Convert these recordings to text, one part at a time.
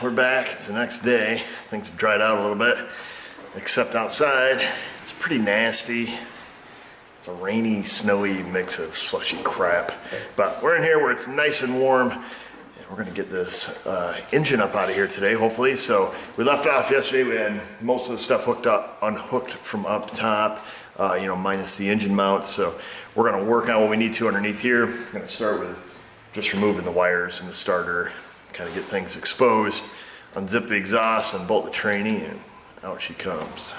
we're back. It's the next day. Things have dried out a little bit, except outside. It's pretty nasty. It's a rainy, snowy mix of slushy crap. But we're in here where it's nice and warm, and we're gonna get this engine up out of here today, hopefully. So we left off yesterday. We had most of the stuff unhooked from up top, minus the engine mounts. So we're gonna work on what we need to underneath here. I'm gonna start with just removing the wires in the starter, kind of get things exposed, unzip the exhaust, and bolt the tranny, and out she comes.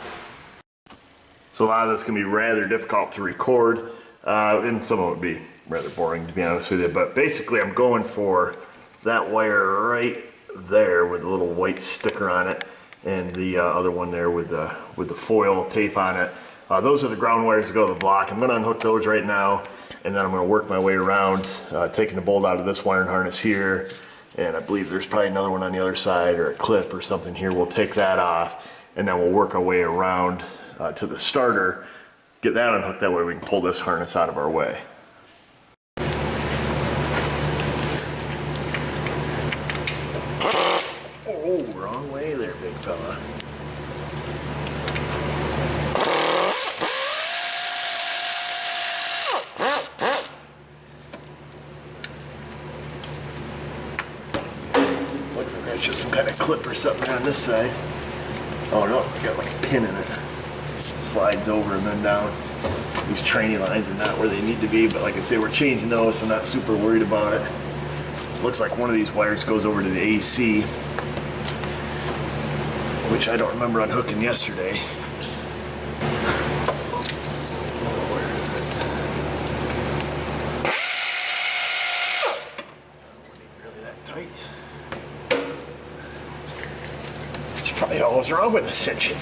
So a lot of this can be rather difficult to record, and some of it would be rather boring, to be honest with you. But basically, I'm going for that wire right there with the little white sticker on it, and the other one there with the foil tape on it. Those are the ground wires that go to the block. I'm going to unhook those right now, and then I'm going to work my way around, taking the bolt out of this wiring harness here, and I believe there's probably another one on the other side, or a clip or something here. We'll take that off, and then we'll work our way around to the starter, get that unhooked. That way we can pull this harness out of our way. Oh, wrong way there, big fella. Looks like there's just some kind of clip or something on this side. Oh no, it's got like a pin in it. Slides over and then down. These tranny lines are not where they need to be, but like I say, we're changing those, so I'm not super worried about it. Looks like one of these wires goes over to the AC, which I don't remember unhooking yesterday. Where is it? Really that tight? It's probably all what's wrong with this engine.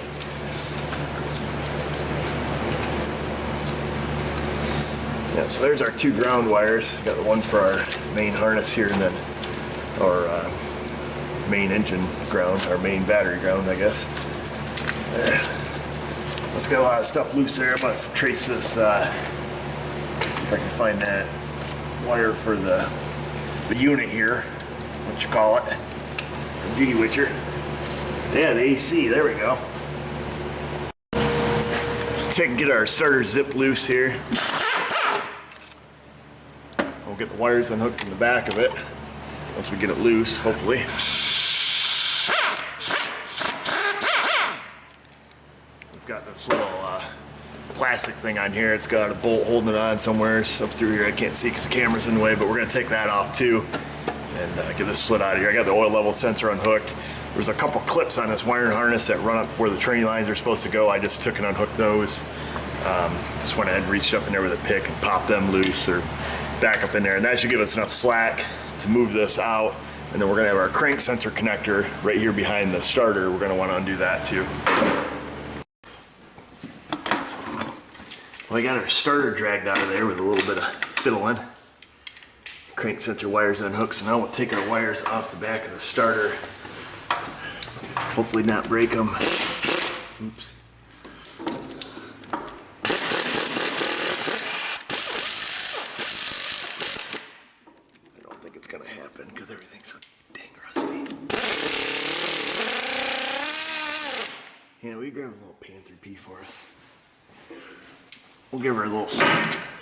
Yeah, so there's our two ground wires. Got the one for our main harness here, and then our main engine ground, our main battery ground, I guess. There. Let's get a lot of stuff loose there. I'm gonna trace this, see if I can find that wire for the unit here, what you call it, the Beauty Witcher. Yeah, the AC, there we go. Let's get our starter zip loose here. We'll get the wires unhooked from the back of it once we get it loose, hopefully. We've got this little plastic thing on here. It's got a bolt holding it on somewhere. It's up through here. I can't see because the camera's in the way, but we're going to take that off too and get this slid out of here. I got the oil level sensor unhooked. There's a couple clips on this wiring harness that run up where the tranny lines are supposed to go. I just took and unhooked those. Just went ahead and reached up in there with a pick and popped them loose, or back up in there, and that should give us enough slack to move this out. And then we're gonna have our crank sensor connector right here behind the starter. We're gonna want to undo that too. Well, I got our starter dragged out of there with a little bit of fiddling. Crank sensor wires unhooked, so now we'll take our wires off the back of the starter. Hopefully not break them. Oops. Gonna happen because everything's so dang rusty. Yeah, we grab a little Panther P for us. We'll give her a little.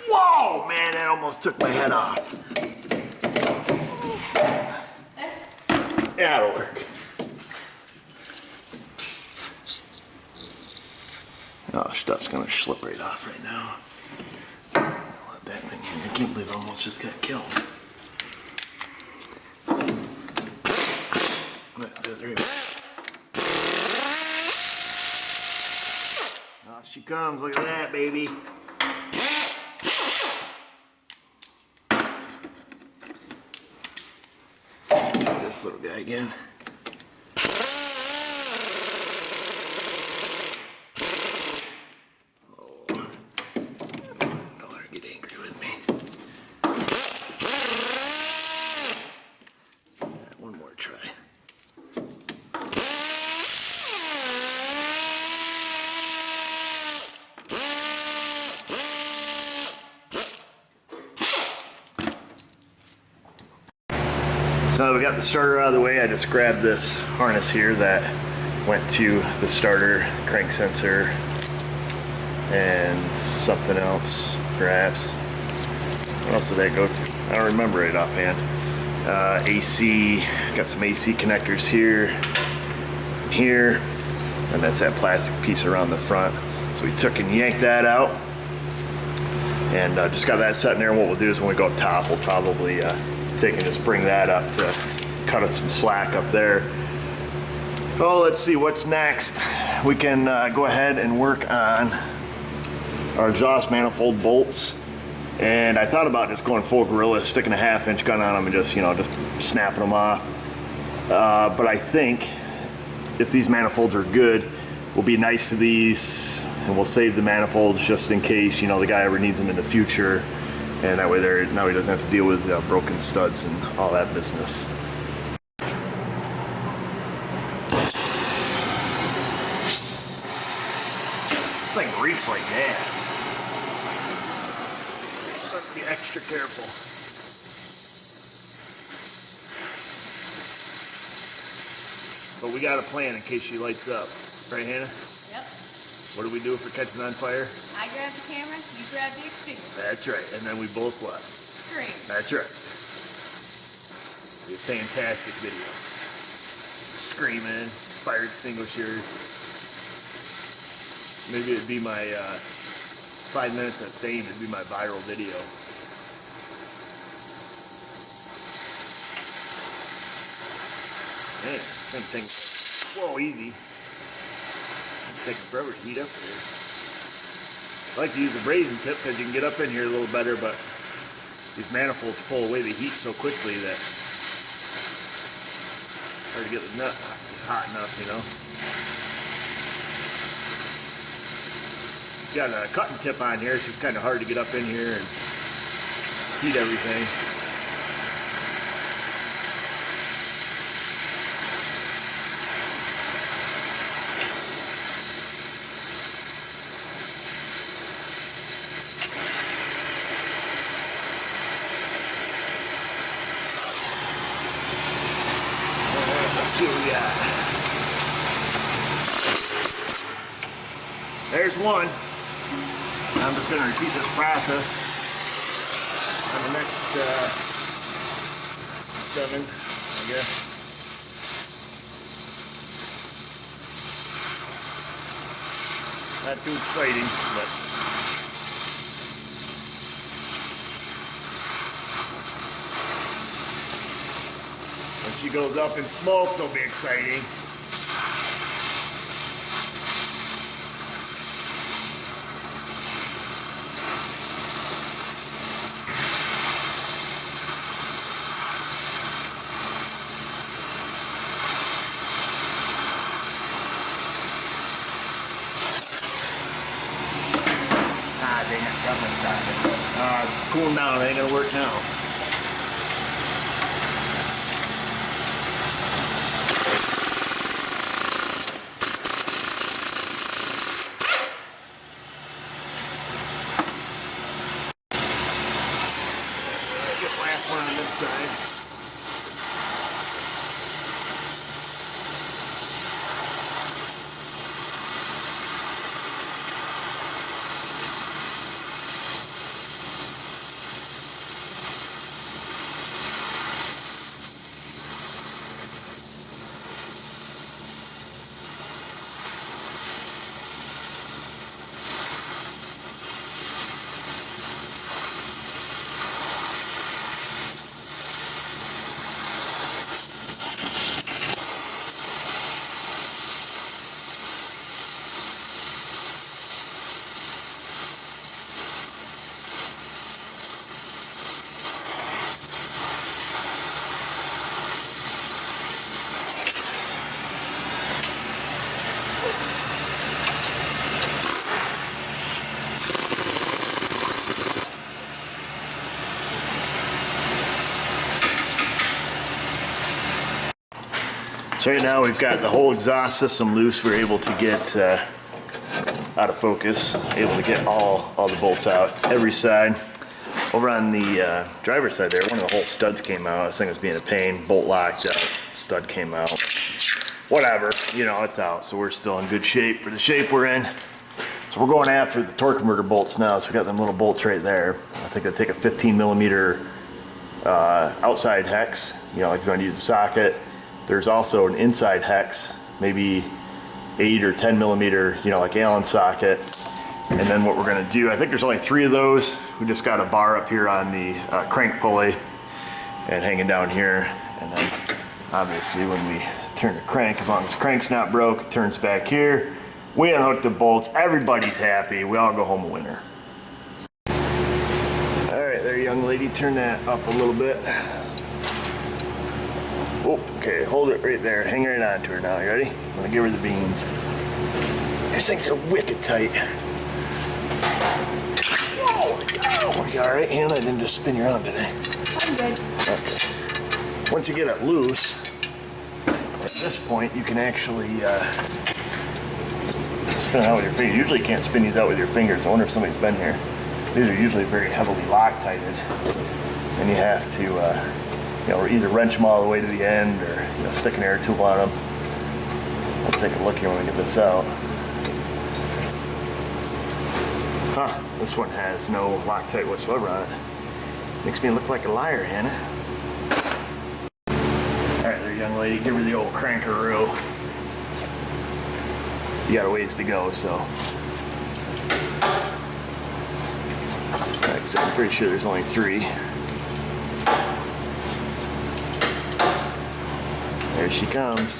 Whoa, man, that almost took my head off. Yeah, it'll work. Oh, stuff's gonna slip right off right now. Let that thing in. I can't believe I almost just got killed. Off she comes, look at that, baby. This little guy again. Oh, don't let her get angry with me. One more try. So we got the starter out of the way. I just grabbed this harness here that went to the starter, crank sensor, and something else, perhaps. What else did that go to? I don't remember it offhand. AC, got some AC connectors here, and here, and that's that plastic piece around the front. So we took and yanked that out, and just got that set in there. And what we'll do is when we go up top, we'll probably take and just bring that up to cut us some slack up there. Oh, let's see what's next. We can go ahead and work on our exhaust manifold bolts. And I thought about just going full gorilla, sticking a 1/2-inch gun on them and just, just snapping them off. But I think if these manifolds are good, we'll be nice to these and we'll save the manifolds just in case, the guy ever needs them in the future. And that way now he doesn't have to deal with broken studs and all that business. It's like reeks like gas. Let's be extra careful. But we got a plan in case she lights up. Right, Hannah? Yep. What do we do if it catches on fire? I grab the camera, you grab the extinguisher. That's right. And then we both what? Scream. That's right. Be a fantastic video. Screaming, fire extinguishers. Maybe it'd be my 5 minutes of fame, it'd be my viral video. Man, thing. Whoa, easy. It's taking forever to heat up here. I like to use the brazen tip because you can get up in here a little better, but these manifolds pull away the heat so quickly that it's hard to get the nut hot enough, Got a cutting tip on here. It's just kind of hard to get up in here and heat everything. Let's see what we got. There's one. I'm just going to repeat this process on the next 7, I guess. Not too exciting, but when she goes up in smoke, it'll be exciting. It's cooling down, it ain't gonna work now. Get the last one on this side. So right now we've got the whole exhaust system loose. We're able to get out of focus, able to get all the bolts out, every side. Over on the driver's side there, one of the whole studs came out. This thing was being a pain. Bolt locked up, stud came out. Whatever, you know, it's out. So we're still in good shape for the shape we're in. So we're going after the torque converter bolts now. So we got them little bolts right there. I think I take a 15 millimeter outside hex, you know, like if you want to use the socket. There's also an inside hex, maybe 8 or 10 millimeter, you know, like Allen socket. And then what we're going to do, I think there's only 3 of those. We just got a bar up here on the crank pulley and hanging down here. And then obviously when we turn the crank, as long as the crank's not broke, it turns back here. We unhook the bolts, everybody's happy, we all go home a winner. All right, there, young lady, turn that up a little bit. Oh, okay, hold it right there, hang right on to her now, you ready? I'm gonna give her the beans. These things are wicked tight. Oh, you all right, Hannah? I didn't just spin you around today. I'm good. Okay. Once you get it loose, at this point, you can actually spin it out with your fingers. Usually you can't spin these out with your fingers. I wonder if somebody's been here. These are usually very heavily Loctited, and you have to, you know, either wrench them all the way to the end or, you know, stick an air tube on them. I'll take a look here when we get this out. Huh, this one has no Loctite whatsoever on it. Makes me look like a liar, Hannah. All right, there, young lady, give her the old crankaroo. You got a ways to go, so. Like I said, I'm pretty sure there's only 3. There she comes.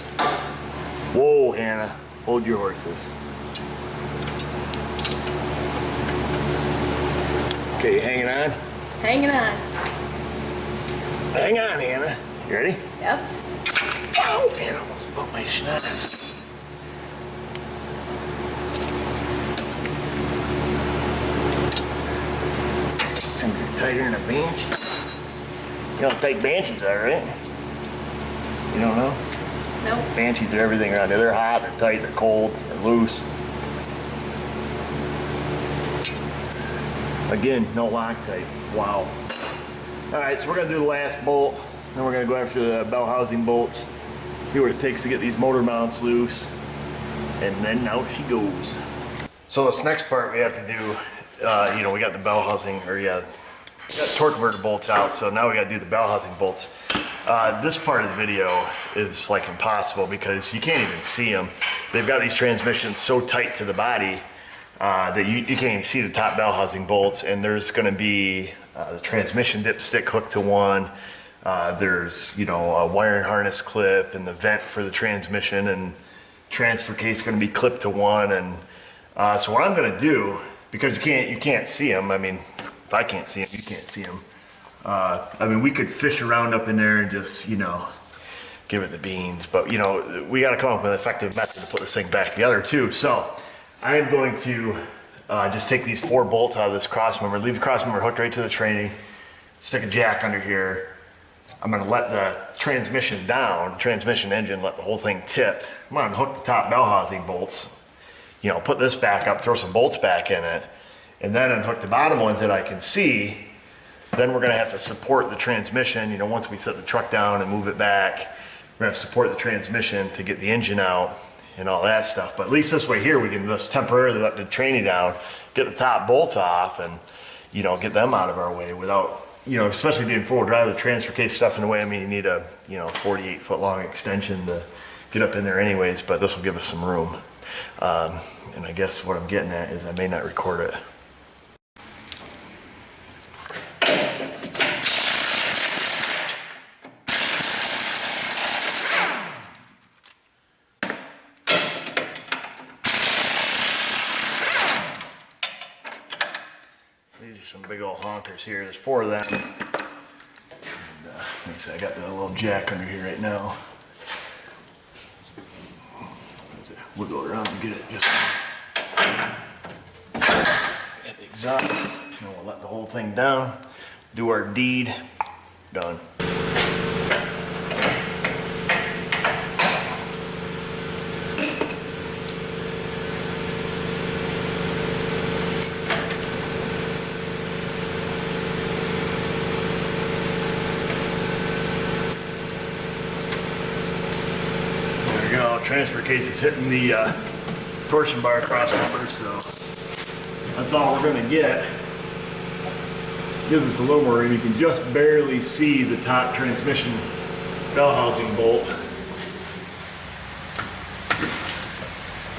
Whoa, Hannah, hold your horses. Okay, you hanging on? Hanging on. Hang on, Hannah. You ready? Yep. Oh, man, I almost bumped my schnoz. Things are tighter than a bench. You know how tight banshees are, right? You don't know? Nope. Banshees are everything around there. They're hot, they're tight, they're cold, they're loose. Again, no Loctite. Wow. All right, so we're gonna do the last bolt, then we're gonna go after the bell housing bolts, see what it takes to get these motor mounts loose, and then out she goes. So this next part we have to do, you know, we got the bell housing, or yeah, we got torque converter bolts out, so now we gotta do the bell housing bolts. This part of the video is like impossible because you can't even see them. They've got these transmissions so tight to the body that you can't even see the top bell housing bolts, and there's going to be the transmission dipstick hooked to one. There's, you know, a wiring harness clip and the vent for the transmission, and transfer case going to be clipped to one. And so what I'm going to do, because you can't see them. I mean, if I can't see them, you can't see them. I mean, we could fish around up in there and just, you know, give it the beans, but you know, we got to come up with an effective method to put this thing back together too. So I am going to just take these 4 bolts out of this cross member, leave the cross member hooked right to the training, stick a jack under here. I'm going to let the transmission down, transmission engine, let the whole thing tip. I'm going to hook the top bell housing bolts, you know, put this back up, throw some bolts back in it, and then unhook the bottom ones that I can see. Then we're going to have to support the transmission, you know, once we set the truck down and move it back, we're going to support the transmission to get the engine out and all that stuff. But at least this way here, we can just temporarily let the tranny down, get the top bolts off, and, you know, get them out of our way without, you know, especially being full drive, the transfer case stuff in the way. I mean, you need a, you know, 48-foot long extension to get up in there anyways, but this will give us some room. And I guess what I'm getting at is I may not record it. These are some big old honkers here. There's 4 of them. And, like I said, I got the little jack under here right now. Wiggle around and get it just at the exhaust. And we'll let the whole thing down, do our deed, done. know, transfer case is hitting the torsion bar cross member, so that's all we're gonna get. Gives us a little more room. You can just barely see the top transmission bell housing bolt.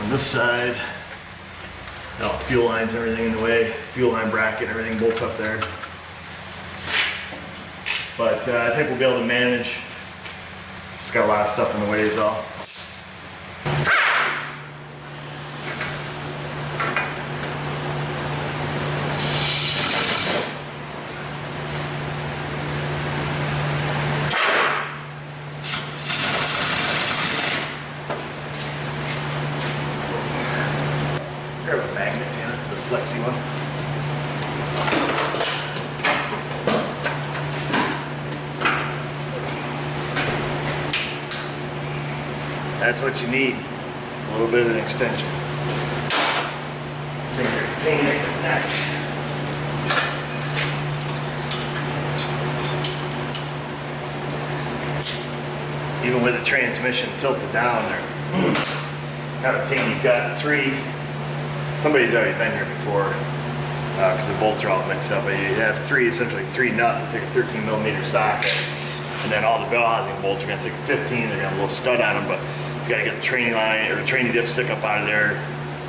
On this side, fuel lines, everything in the way, fuel line bracket, everything bolts up there. But I think we'll be able to manage. Just got a lot of stuff in the way is all. Grab a magnet, Hannah, the flexi one. That's what you need, a little bit of an extension. I think there's pain in the neck. Even with the transmission tilted down there, kind of pain. You've got three, somebody's already been here before, because the bolts are all mixed up, but you have essentially three nuts that take a 13 millimeter socket, and then all the bell housing bolts are going to take a 15, they're going to have a little stud on them, but you got to get the training line, or the training dipstick up out of there,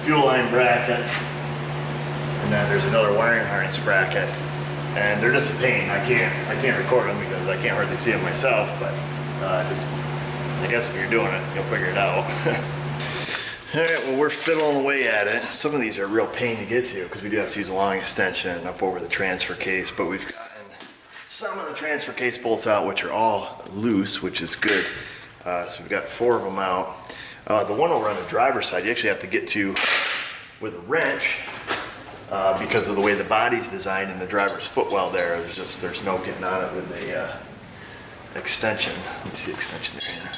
fuel line bracket, and then there's another wiring harness bracket, and they're just a pain. I can't record them because I can't hardly see them myself, but I guess if you're doing it, you'll figure it out. All right, well, we're fiddling away at it. Some of these are a real pain to get to because we do have to use a long extension up over the transfer case, but we've gotten some of the transfer case bolts out, which are all loose, which is good. So we've got 4 of them out. The one over on the driver's side, you actually have to get to with a wrench because of the way the body's designed and the driver's footwell there. There's no getting on it with a extension. Let me see the extension there. Yeah.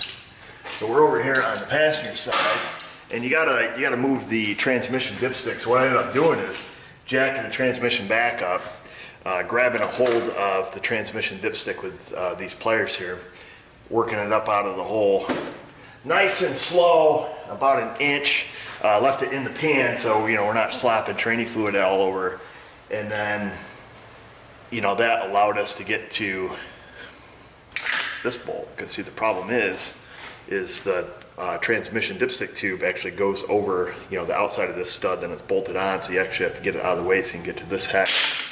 So we're over here on the passenger side, and you gotta move the transmission dipstick. So what I ended up doing is jacking the transmission back up, grabbing a hold of the transmission dipstick with these pliers here, working it up out of the hole, nice and slow, about 1 inch. Left it in the pan so we're not slapping training fluid all over, and then that allowed us to get to this bolt. Because see, the problem is the transmission dipstick tube actually goes over the outside of this stud, then it's bolted on, so you actually have to get it out of the way so you can get to this hex,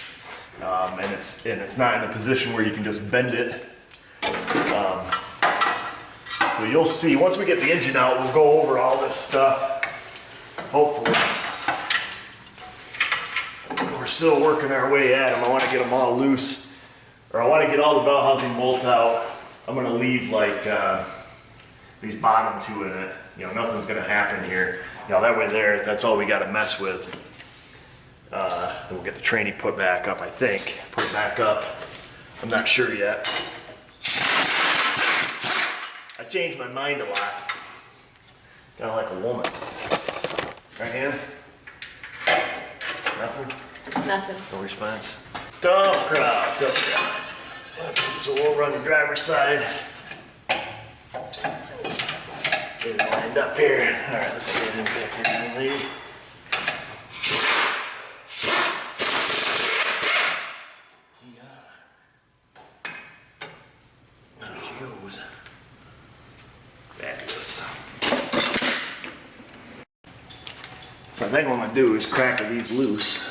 and it's not in a position where you can just bend it. So you'll see once we get the engine out, we'll go over all this stuff, hopefully. We're still working our way at them. I want to get them all loose, or I want to get all the bell housing bolts out. I'm going to leave like these bottom 2 in it. Nothing's going to happen here. That way there, that's all we got to mess with. Then we'll get the training put back up, I think. Put it back up. I'm not sure yet. I changed my mind a lot. Kind of like a woman. Right, Hannah? Nothing? Nothing. No response? Tough crowd, tough crowd. So we'll run the driver's side. Get it lined up here. All right, let's see it impacted in, lady. There she goes. Fabulous. So I think what I'm gonna do is crack these loose.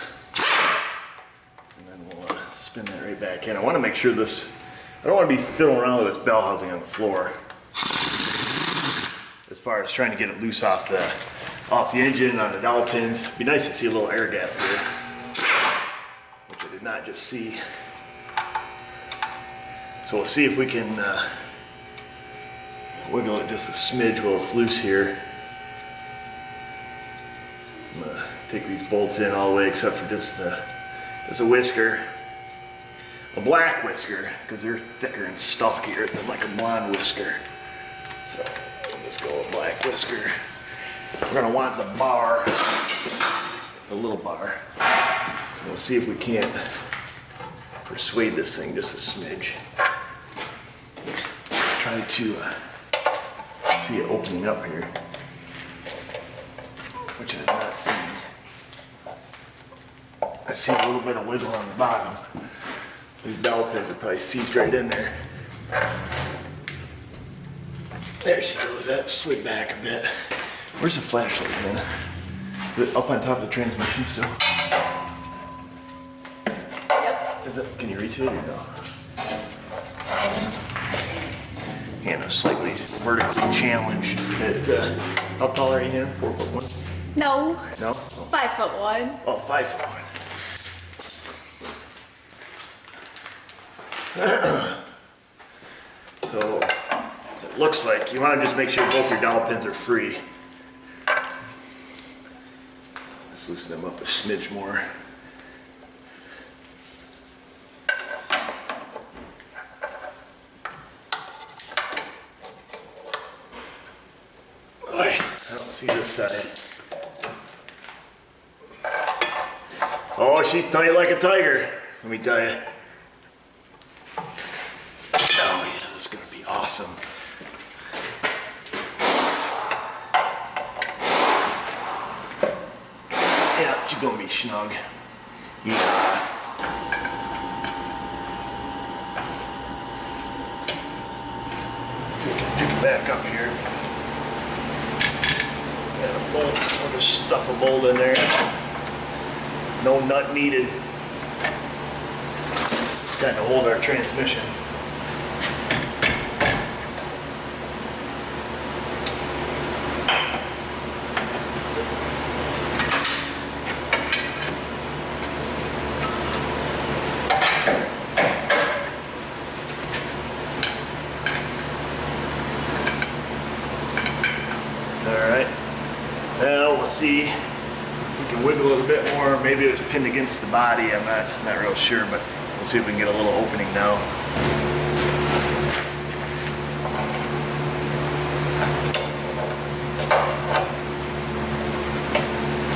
Spin that right back in. I want to make sure this, I don't want to be fiddling around with this bell housing on the floor. As far as trying to get it loose off the engine on the dowel pins. It'd be nice to see a little air gap here, which I did not just see. So we'll see if we can wiggle it just a smidge while it's loose here. I'm gonna take these bolts in all the way except for just a whisker. A black whisker, because they're thicker and stockier than like a blonde whisker. So we'll just go with black whisker. We're gonna want the bar, the little bar. We'll see if we can't persuade this thing just a smidge. Try to see it opening up here, which I have not seen. I see a little bit of wiggle on the bottom. These dowel pins are probably seized right in there. There she goes, that slid back a bit. Where's the flashlight, man? Is it up on top of the transmission still? Yep. Is it, can you reach it or no? Hannah's slightly vertically challenged. How tall are you, Hannah? 4'1"? No. No? 5'1". Oh, 5'1". So it looks like you want to just make sure both your dowel pins are free. Just loosen them up a smidge more. Boy, I don't see this side. Oh, she's tight like a tiger, let me tell you. Oh yeah, this is gonna be awesome. Yeah, she's gonna be snug. Yeah. Pick it back up here. And a bolt, we'll just stuff a bolt in there. No nut needed. It's got to hold our transmission. Alright, now we'll see if we can wiggle a little bit more. Maybe it was pinned against the body, I'm not real sure, but we'll see if we can get a little opening now.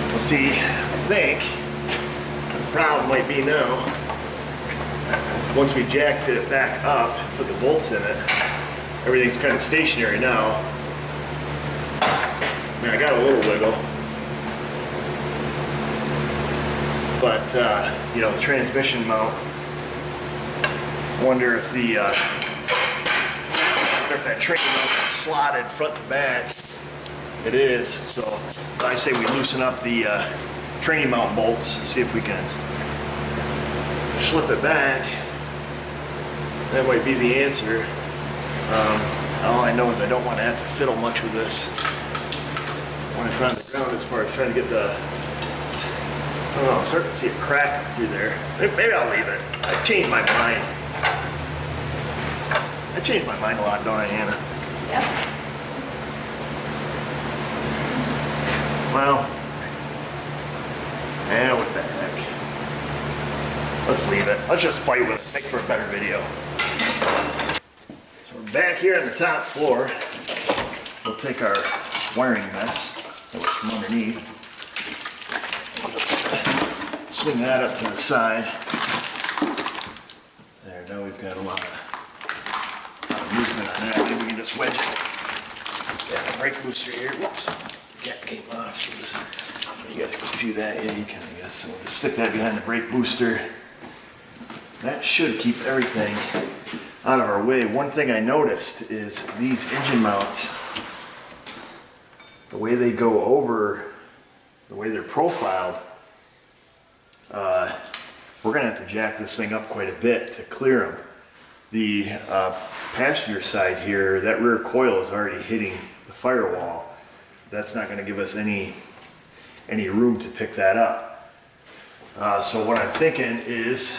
We'll see, I think the problem might be now is once we jacked it back up, put the bolts in it, everything's kind of stationary now. I mean, I got a little wiggle, but you know, the transmission mount. Wonder if the that training mount is slotted front to back. It is. So I say we loosen up the training mount bolts, see if we can slip it back. That might be the answer. All I know is I don't want to have to fiddle much with this when it's on the ground, as far as trying to get the, I don't know, I'm starting to see a crack up through there. Maybe I'll leave it. I've changed my mind. I change my mind a lot, don't I, Hannah? Yep. Well, what the heck. Let's leave it. Let's just fight with it. Make for a better video. So we're back here on the top floor. We'll take our wiring mess that was from underneath. Swing that up to the side. There, now we've got a lot of movement on that. Maybe we can just wedge it. Got a brake booster here. Whoops. Cap came off. So this, you guys can see that. Yeah, you can, I guess. So we'll just stick that behind the brake booster. That should keep everything out of our way. One thing I noticed is these engine mounts, the way they go over, the way they're profiled, we're gonna have to jack this thing up quite a bit to clear them. The passenger side here, that rear coil is already hitting the firewall. That's not gonna give us any room to pick that up. So what I'm thinking is,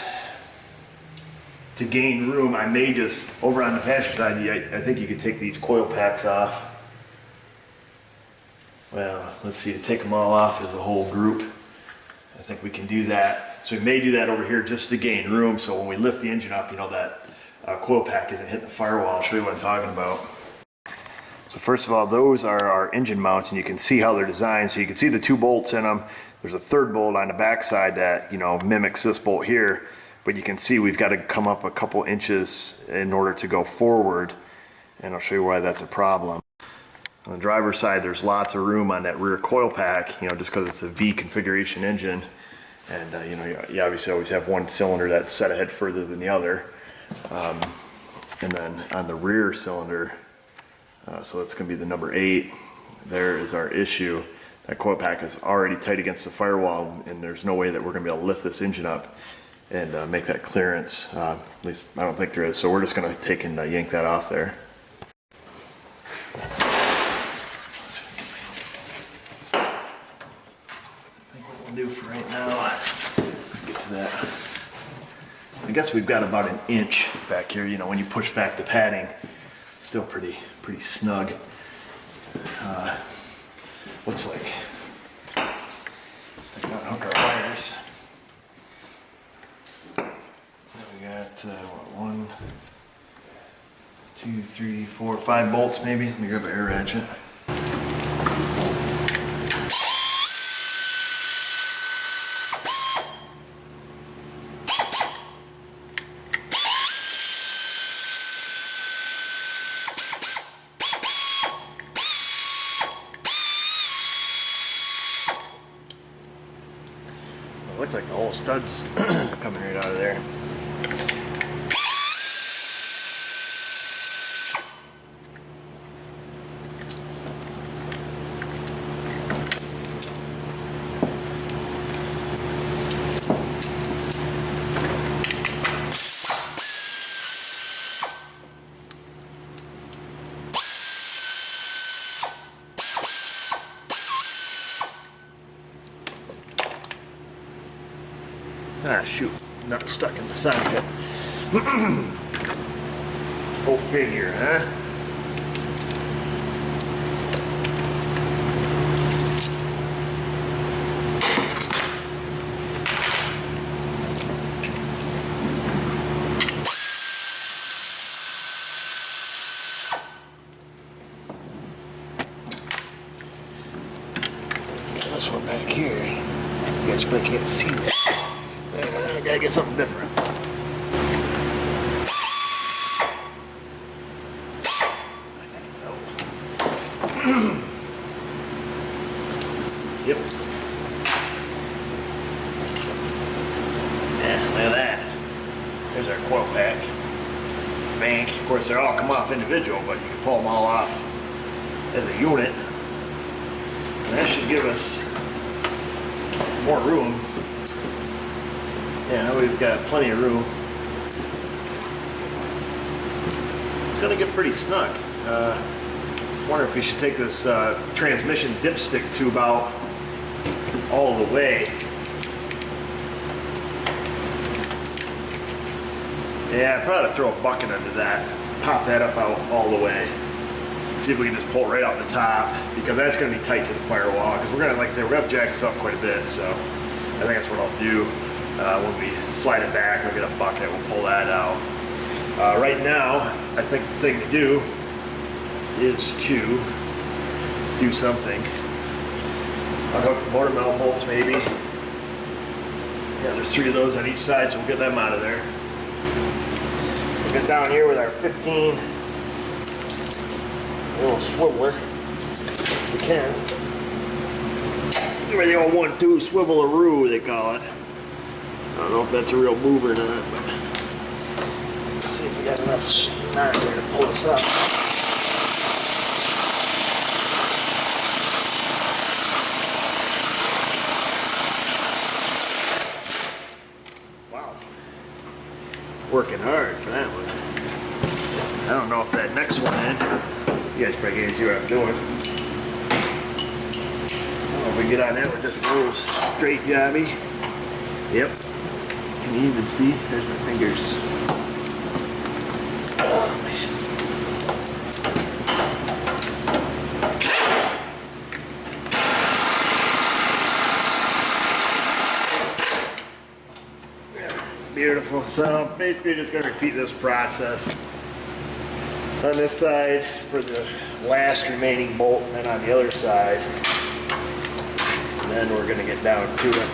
to gain room, I may just, over on the passenger side, I think you could take these coil packs off. Well, let's see, to take them all off as a whole group. I think we can do that. So we may do that over here just to gain room, so when we lift the engine up, you know, that coil pack isn't hitting the firewall. I'll show you what I'm talking about. So first of all, those are our engine mounts, and you can see how they're designed. So you can see the 2 bolts in them. There's a 3rd bolt on the back side that, you know, mimics this bolt here. But you can see we've got to come up a couple inches in order to go forward, and I'll show you why that's a problem. On the driver's side, there's lots of room on that rear coil pack, you know, just because it's a V configuration engine. And, you know, you obviously always have one cylinder that's set ahead further than the other. And then on the rear cylinder, so it's going to be the number 8, there is our issue. That coil pack is already tight against the firewall, and there's no way that we're going to be able to lift this engine up and make that clearance. At least I don't think there is. So we're just going to take and yank that off there. Do for right now. Get to that. I guess we've got about an inch back here. You know, when you push back the padding, still pretty snug. Looks like. Let's take out and hook our wires. Now we got what, 1, 2, 3, 4, 5 bolts maybe. Let me grab an air ratchet. Looks like the whole stud's coming right out of there. Ah, shoot, not stuck in the socket. Go figure, huh? Get this one back here. You guys probably can't see that. I gotta get something different. Yep. Yeah, look at that. There's our coil pack. Bank. Of course, they all come off individual, but you can pull them all off as a unit. And that should give us more room. Yeah, we've got plenty of room. It's gonna get pretty snug. Wonder if we should take this transmission dipstick tube out all the way. Yeah, probably throw a bucket under that. Pop that up out all the way. See if we can just pull right out the top, because that's gonna be tight to the firewall. Because we're gonna, like I said, we're gonna jack this up quite a bit. So I think that's what I'll do. When we slide it back, we'll get a bucket, we'll pull that out. Right now, I think the thing to do is to do something. Unhook the motor mount bolts maybe. Yeah, there's 3 of those on each side, so we'll get them out of there. We'll get down here with our 15 little swiveler, if we can. Where the old 1-2 swivel-a-roo, they call it. I don't know if that's a real mover or not, but let's see if we got enough snark there to pull us up. Wow. Working hard for that one. I don't know if that next one in. You guys probably can't see what I'm doing. I don't know if we get on that with just a little straight jobby. Yep. Can you even see? There's my fingers. Oh, man. Beautiful. So basically just going to repeat this process on this side for the last remaining bolt, and then on the other side. And then we're going to get down to it.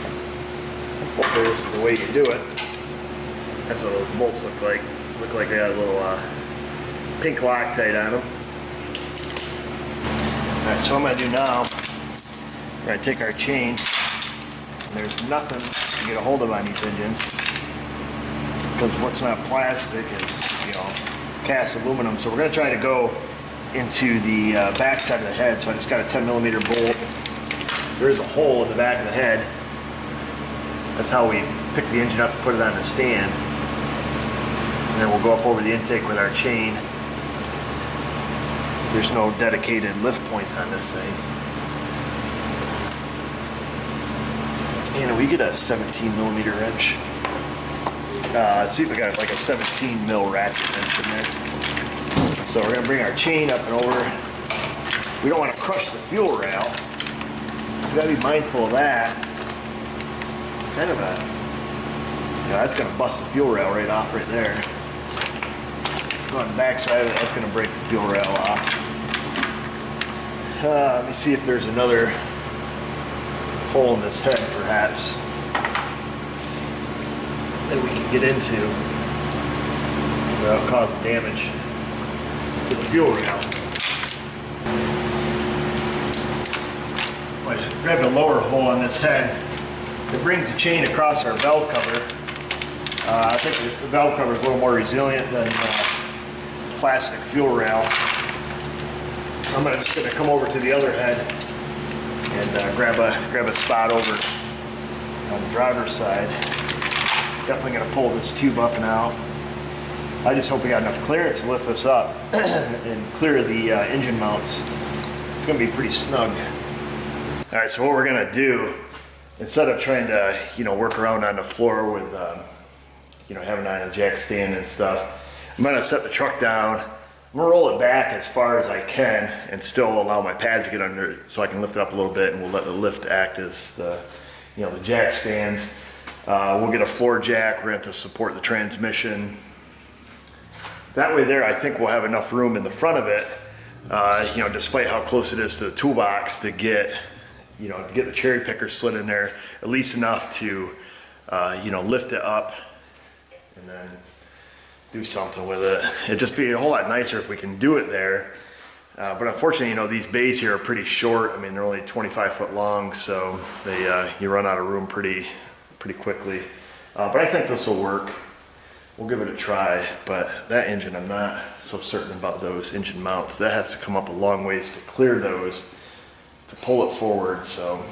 Hopefully this is the way you do it. That's what those bolts look like. Look like they got a little pink Loctite on them. Alright, so what I'm going to do now, we're going to take our chain, and there's nothing to get a hold of on these engines, because what's not plastic is, you know, cast aluminum. So we're going to try to go into the back side of the head. So I just got a 10mm bolt. There is a hole in the back of the head. That's how we pick the engine up to put it on the stand. And then we'll go up over the intake with our chain. There's no dedicated lift points on this thing. And we get a 17mm wrench. See if we got like a 17mm ratchet wrench in there. So we're gonna bring our chain up and over. We don't want to crush the fuel rail. We gotta be mindful of that. Kind of a, you know, that's gonna bust the fuel rail right off right there. Go on the back side of it, that's gonna break the fuel rail off. Let me see if there's another hole in this head, perhaps, that we can get into without causing damage to the fuel rail. I just grabbed a lower hole on this head. It brings the chain across our valve cover. I think the valve cover is a little more resilient than plastic fuel rail. So I'm just going to come over to the other head and grab a spot over on the driver's side. Definitely going to pull this tube up and out. I just hope we got enough clearance to lift this up and clear the engine mounts. It's going to be pretty snug. All right, so what we're going to do, instead of trying to, you know, work around on the floor with, you know, having on a jack stand and stuff, I'm going to set the truck down. I'm going to roll it back as far as I can and still allow my pads to get under so I can lift it up a little bit, and we'll let the lift act as the, you know, the jack stands. We'll get a floor jack. We're going to have to support the transmission. That way there, I think we'll have enough room in the front of it, you know, despite how close it is to the toolbox, to get, you know, to get the cherry picker slid in there, at least enough to, you know, lift it up and then do something with it. It'd just be a whole lot nicer if we can do it there. But unfortunately, you know, these bays here are pretty short. I mean, they're only 25 foot long, so they, you run out of room pretty quickly. But I think this will work. We'll give it a try, but that engine, I'm not so certain about those engine mounts. That has to come up a long ways to clear those, to pull it forward, so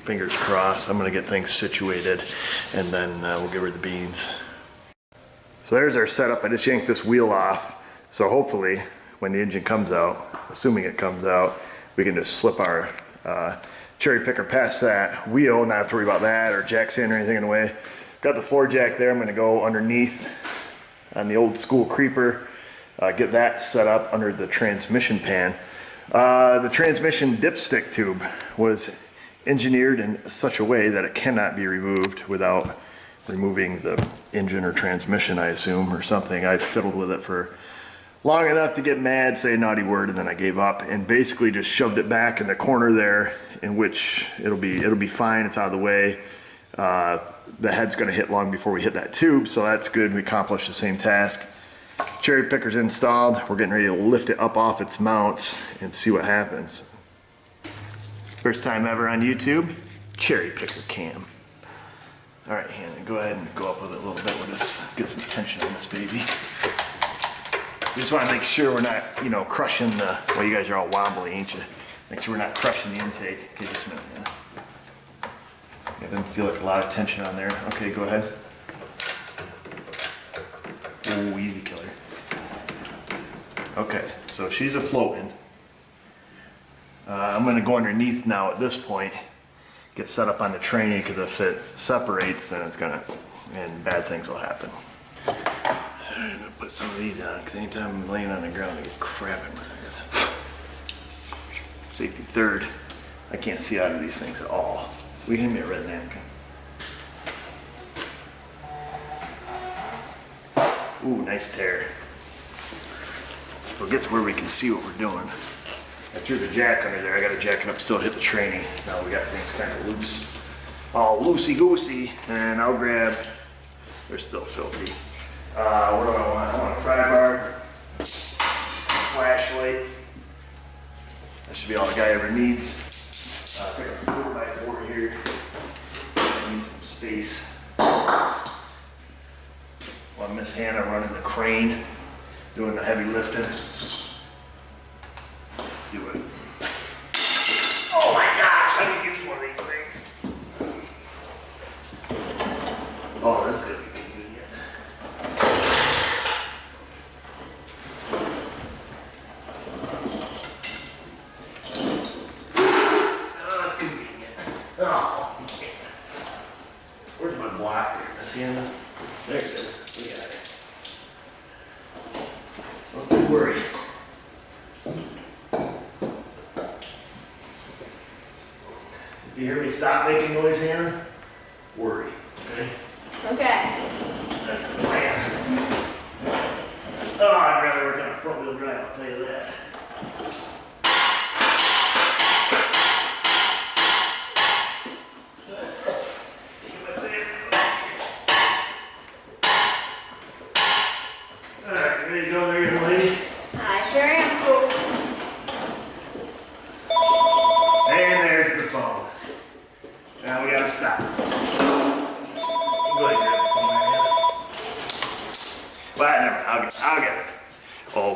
fingers crossed. I'm gonna get things situated, and then we'll give her the beans. So there's our setup. I just yanked this wheel off, so hopefully when the engine comes out, assuming it comes out, we can just slip our cherry picker past that wheel, not have to worry about that or jack stand or anything in the way. Got the floor jack there. I'm going to go underneath on the old school creeper, get that set up under the transmission pan. The transmission dipstick tube was engineered in such a way that it cannot be removed without removing the engine or transmission, I assume, or something. I fiddled with it for long enough to get mad, say a naughty word, and then I gave up and basically just shoved it back in the corner there, in which it'll be fine. It's out of the way. The head's going to hit long before we hit that tube, so that's good. We accomplished the same task. Cherry picker's installed. We're getting ready to lift it up off its mount and see what happens. First time ever on YouTube, cherry picker cam. All right, Hannah, go ahead and go up with it a little bit. We'll just get some tension on this baby. We just want to make sure we're not, you know, crushing the, well, you guys are all wobbly, ain't you? Make sure we're not crushing the intake. Okay, just a minute, Hannah. It doesn't feel like a lot of tension on there. Okay, go ahead. Oh, easy killer. Okay, so she's afloating. I'm gonna go underneath now at this point, get set up on the training, because if it separates, then it's gonna, and bad things will happen. I'm gonna put some of these on, because anytime I'm laying on the ground, I get crap in my eyes. Safety third. I can't see out of these things at all. Will you hand me a red napkin? Ooh, nice tear. We'll get to where we can see what we're doing. I threw the jack under there. I got to jack it up, still hit the training. Now we got things kind of loose. All loosey-goosey. And I'll grab, they're still filthy. What do I want? I want a pry bar, flashlight. That should whatever it needs. Take a 4x4 here. I need some space. While Miss Hannah running the crane, doing the heavy lifting. Let's do it. Oh my gosh, I didn't use one of these things. Oh, this is gonna be convenient. Oh, that's convenient. Oh, man. Where's my block here, Miss Hannah? There it is. We got it. Don't you worry. If you hear me stop making noise, Hannah, worry. Okay? Okay. That's the plan. Oh, I'd rather work on a front-wheel drive, I'll tell you that. Alright, ready to go there, young lady? I sure am. And there's the phone. Now we gotta stop. You go ahead and grab the phone right now. Well, never mind. I'll get it. Oh,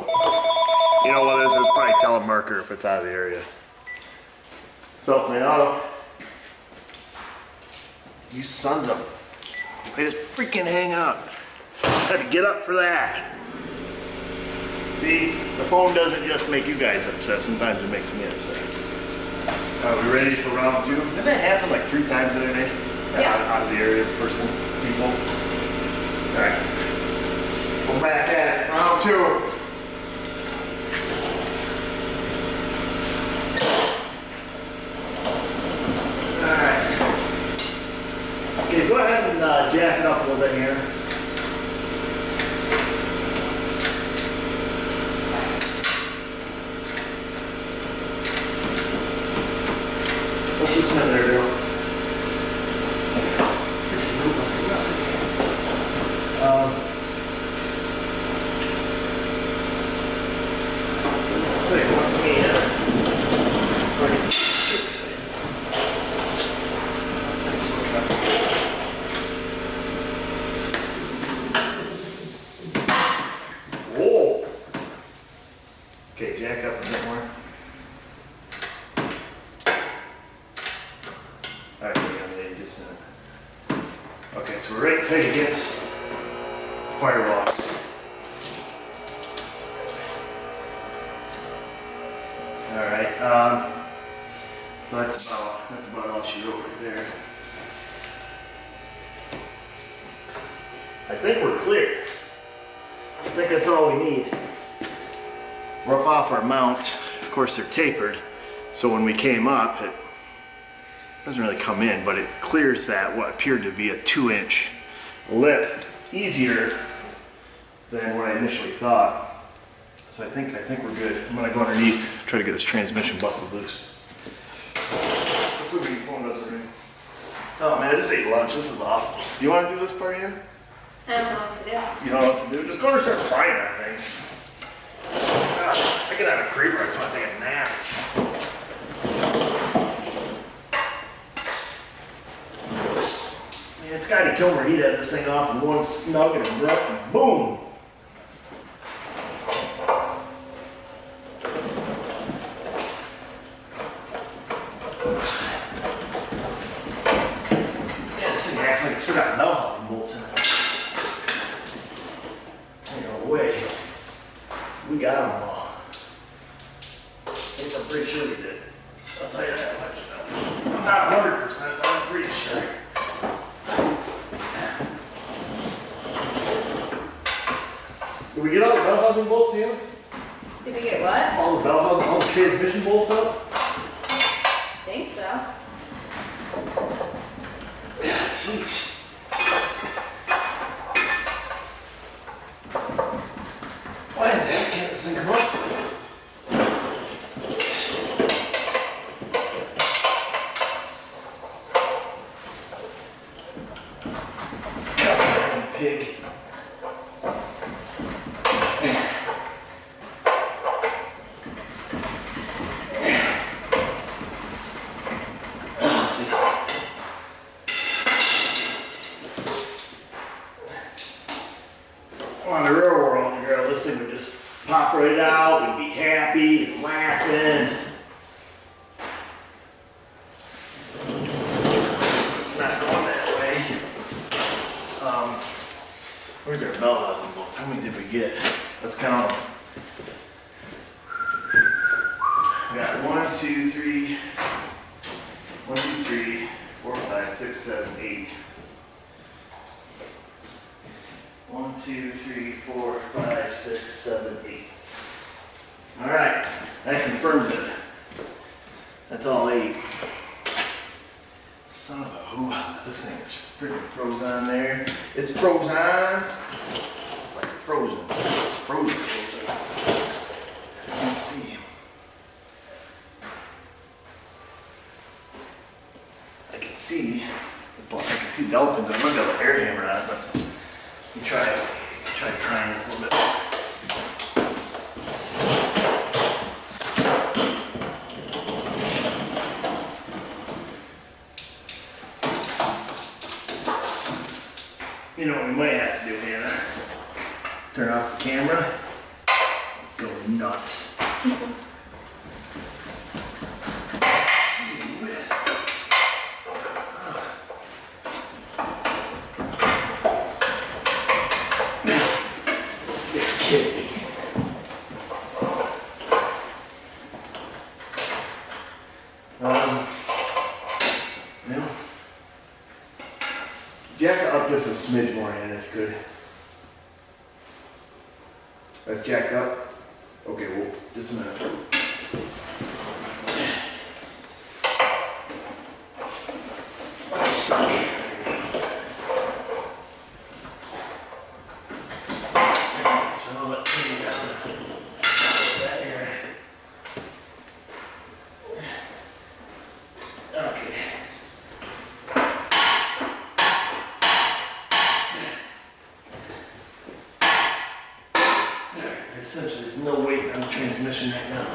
you know what this is? Probably telemarker if it's out of the area. Self-made auto. You sons of... They just freaking hang up. I had to get up for that. See, the phone doesn't just make you guys upset. Sometimes it makes me upset. Are we ready for round 2? Didn't that happen like 3 times the other day? Yeah. Out of the area, people. All right. Go back at it. Round 2. All right. Okay, go ahead and jack it up a little bit here. What's this in there, Bill? Tell you what, fix it. This thing's looking up. Whoa! Okay, jack up a bit more. Alright, hang on, lady, just a minute. Okay, so we're right tight against the firewall. Alright, so that's about all she wrote right there. I think we're clear. I think that's all we need. We're up off our mounts. Of course, they're tapered, so when we came up, it doesn't really come in, but it clears that what appeared to be a 2-inch lip easier than what I initially thought. So I think we're good. I'm gonna go underneath, try to get this transmission busted loose. Assuming the phone doesn't ring. Oh man, I just ate lunch. This is awful. Do you want to do this part, Ian? I don't know what to do. You don't know what to do? Just go and start frying on things. I could have a creeper. I just want to take a nap. Man, Scotty Kilmer, he'd have this thing off in one snug and a grunt and boom! Yeah, this thing acts like it's still got bell housing bolts in it. Ain't no way. We got them all. At least I'm pretty sure we did. I'll tell you that much. I'm not 100%, but I'm pretty sure. Did we get all the bell housing bolts here? Did we get what? All the bell housing, all the transmission bolts up? I think so. Jeez. Why the heck can't this thing come up? God, pig. pop right out, we'd be happy and laughing. It's not going that way. Where's our bell housing bolts? How many did we get? Let's count them. We got 1, 2, 3, 1, 2, 3, 4, 5, 6, 7, 8. 1, 2, 3, 4, 5, 6, 7, 8. All right, that confirms it. That's all 8. Son of a hoo-ha, this thing is freaking frozen on there. It's frozen. Like frozen. It's frozen. Let's see. I can see the bell pins. I'm gonna go with the air hammer on it, but you try trying it a little bit. You know what we might have to do, Hannah? Turn off the camera. Go nuts. Jack it up just a smidge more, Hannah, if you could. That's jacked up. Okay, well, just a minute. I'm stuck. So I'll let me down. That here. Okay. Essentially, there's no weight on the transmission right now.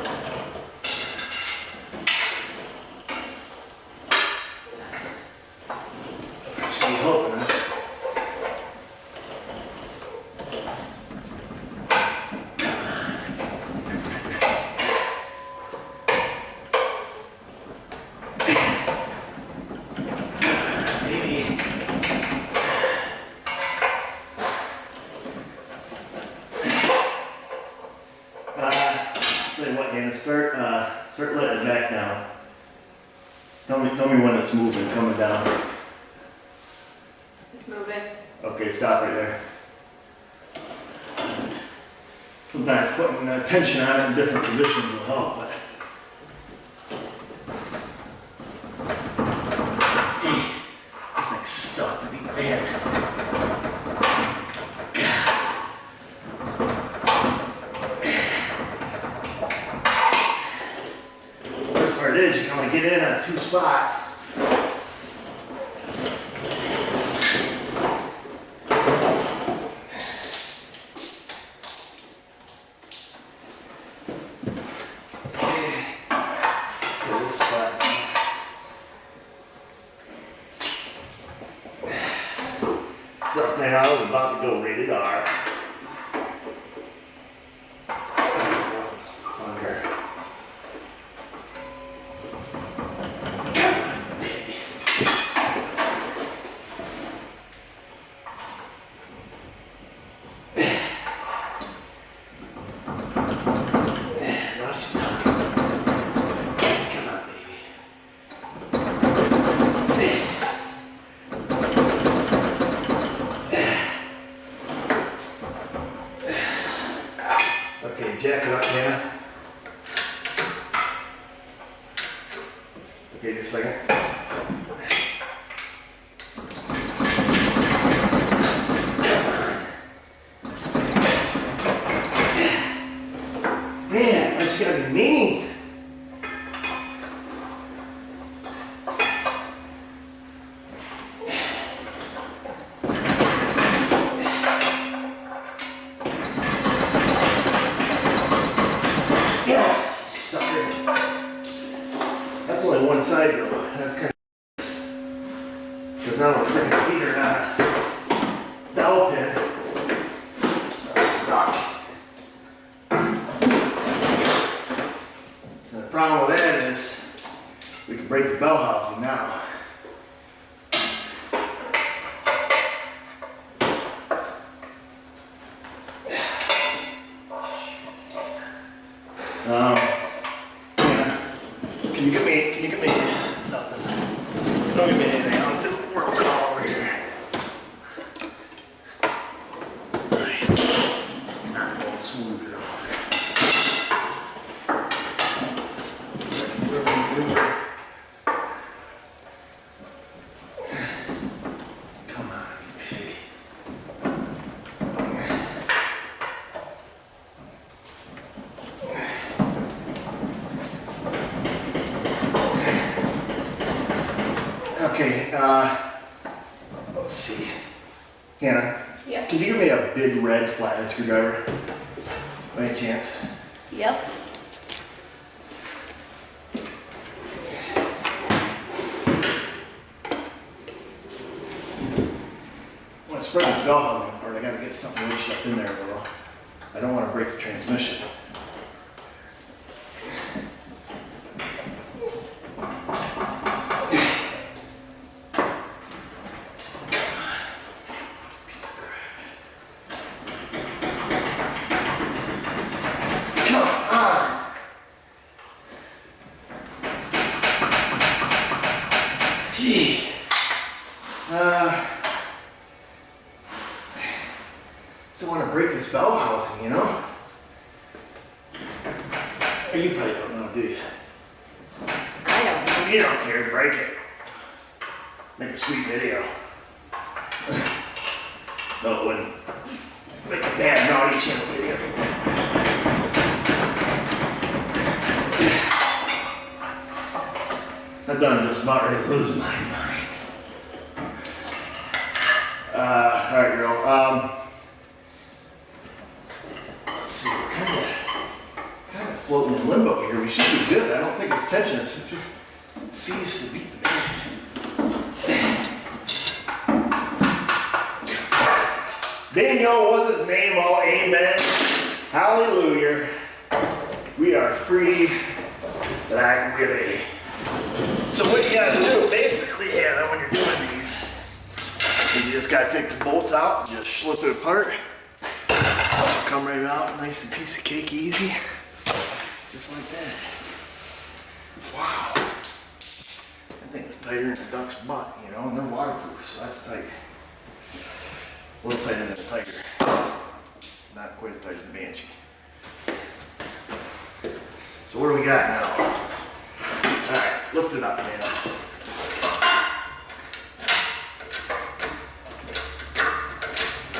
I should be helping us. Maybe. Tell you what, Hannah, start letting it back down. Tell me when it's moving, coming down. It's moving. Okay, stop right there. Sometimes putting tension on it in different positions will help, but. Jeez, this thing's stuck to be bad. It is, you can only get in on 2 spots. Okay, this spot. So now we're about to go rated R. Okay, jack it up, Hannah. Okay, just a second. Man, that's gotta be mean. That's only one side though. That's kind of because now we're freaking feet are not bell pin. I'm stuck. problem with that is we can break the bell housing now. Yeah. Can you give me nothing? Don't give me anything. I'll do the world all over here. Right. Not going smooth at all. Come on, you pig. Okay, let's see. Hannah, Yep. can you give me a big red flathead screwdriver? By any chance? Yep. I want to spread this bell housing apart. I gotta get something wedged up in there a little. I don't want to break the transmission. Jeez. Still want to break this bell housing, you know? You probably don't know, do you? I don't know. You don't care to break it. Make a sweet video. No, it wouldn't. Make a bad naughty channel video. I'm done just about ready to lose my mind. Alright, girl. Let's see, we're kind of floating in limbo here. We should be good. I don't think it's tension. It's just cease to beat the band. Bingo was his name. Oh, amen. Hallelujah. We are free, like really. So what you gotta do, basically, Hannah, when you're doing these, is you just gotta take the bolts out and just slip it apart. It'll come right off, nice and piece of cake, easy. Just like that. Wow. That thing was tighter than a duck's butt, you know, and they're waterproof, so that's tight. A little tighter than a tiger. Not quite as tight as the Banshee. So what do we got now? Alright, lift it up, man.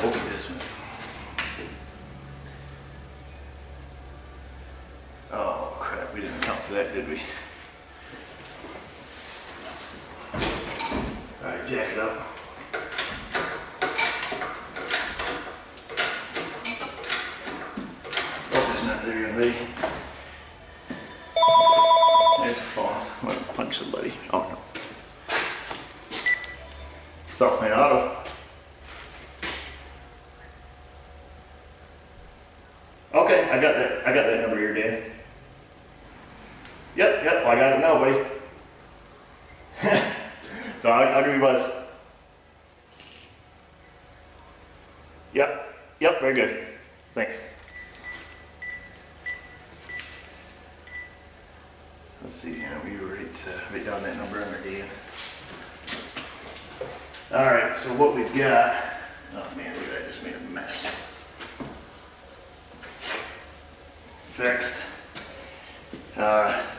Open this one. Oh crap, we didn't account for that, did we? Alright, jack it up. Focus not there, young lady. There's a fall. I'm gonna punch somebody. Oh no. South Main Auto. Okay, I got that number here, Dan. Yep, well, I got it now, buddy. So I'll give you a buzz. Yep, very good. Thanks. Let's see here, we were ready to write down that number under Dan. Alright, so what we've got, oh man, look at that, I just made a mess. Fixed.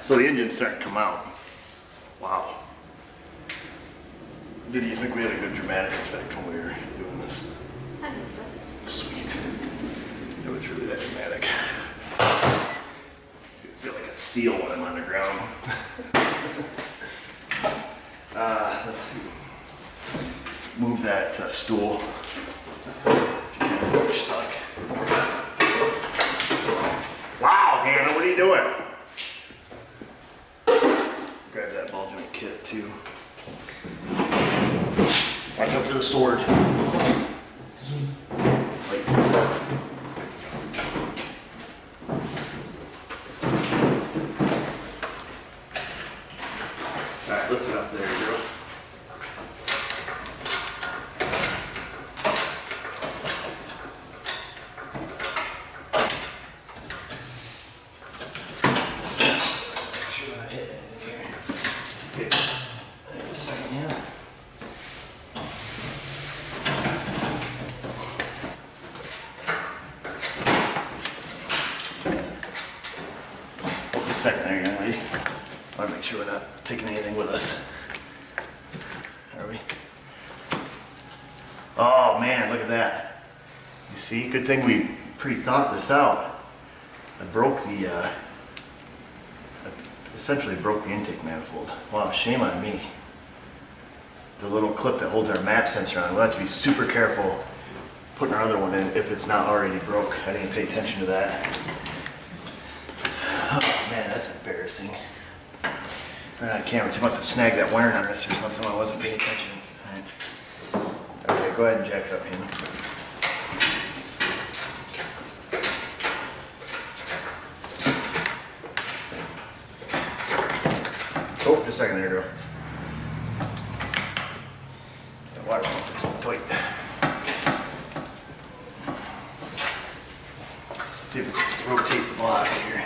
So the engine's starting to come out. Wow. Did you think we had a good dramatic effect when we were doing this? I think so. Sweet. It was really that dramatic. I feel like a seal when I'm on the ground. Let's see. Move that stool. If you can, you're stuck. Wow, Hannah, what are you doing? Grab that ball joint kit too. Watch out for the sword. second there, young lady. I want to make sure we're not taking anything with us. Are we? Oh man, look at that. You see, good thing we pre-thought this out. I broke the, I essentially broke the intake manifold. Wow, shame on me. The little clip that holds our map sensor on, we'll have to be super careful putting our other one in if it's not already broke. I didn't pay attention to that. Oh man, that's embarrassing. We're on camera. She must have snagged that wiring harness or something while I wasn't paying attention. All right. Okay, go ahead and jack it up, Hannah. Oh, just a second there, girl. The water pump is tight. See if we can rotate the block here.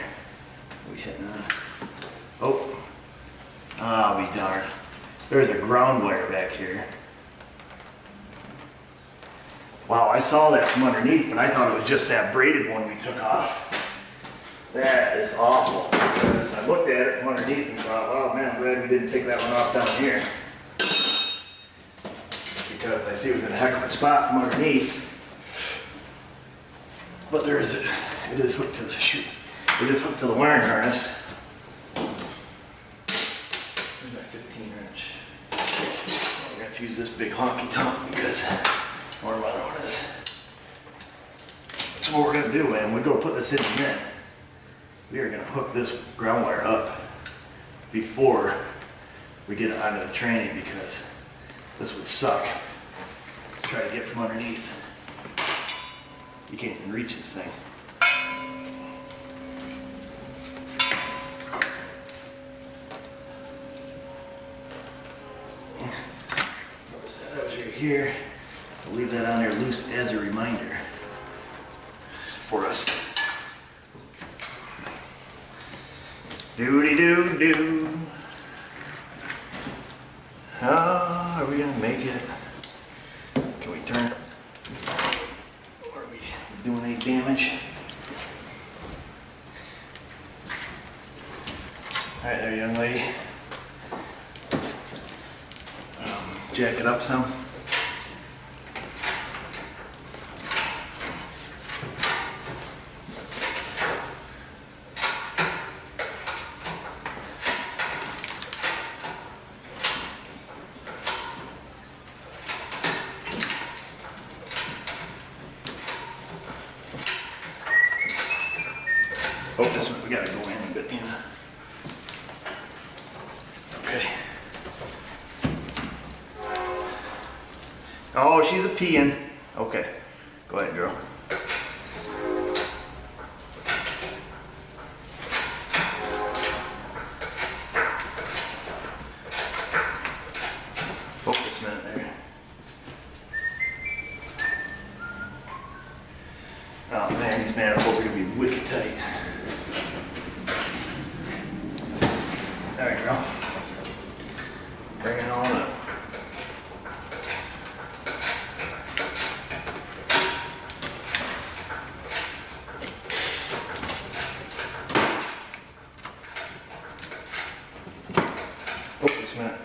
What are we hitting on? Oh. Ah, be darn. There's a ground wire back here. Wow, I saw that from underneath, but I thought it was just that braided one we took off. That is awful. Because I looked at it from underneath and thought, wow, man, I'm glad we didn't take that one off down here. Because I see it was in a heck of a spot from underneath. But there is it is hooked to the chute. It is hooked to the wiring harness. There's my 15-inch. I'm gonna have to use this big honky tonk because more of what it is. So what we're gonna do, man, we go put this engine in. We are gonna hook this ground wire up before we get it onto the tranny because this would suck to try to get from underneath. You can't even reach this thing. Notice that was right here. I'll leave that on there loose as a reminder for us. Doody-doo-doo. Are we gonna make it? Can we turn it? Are we doing any damage? All right there, young lady. Jack it up some. Oh, this one, we gotta go in a bit, Hannah. Okay. Oh, she's a peeing. Okay, go ahead, girl. Focus a minute there. Oh man, these manifolds are gonna be wicked tight. There you go. Bring it on up. Oh, just a minute.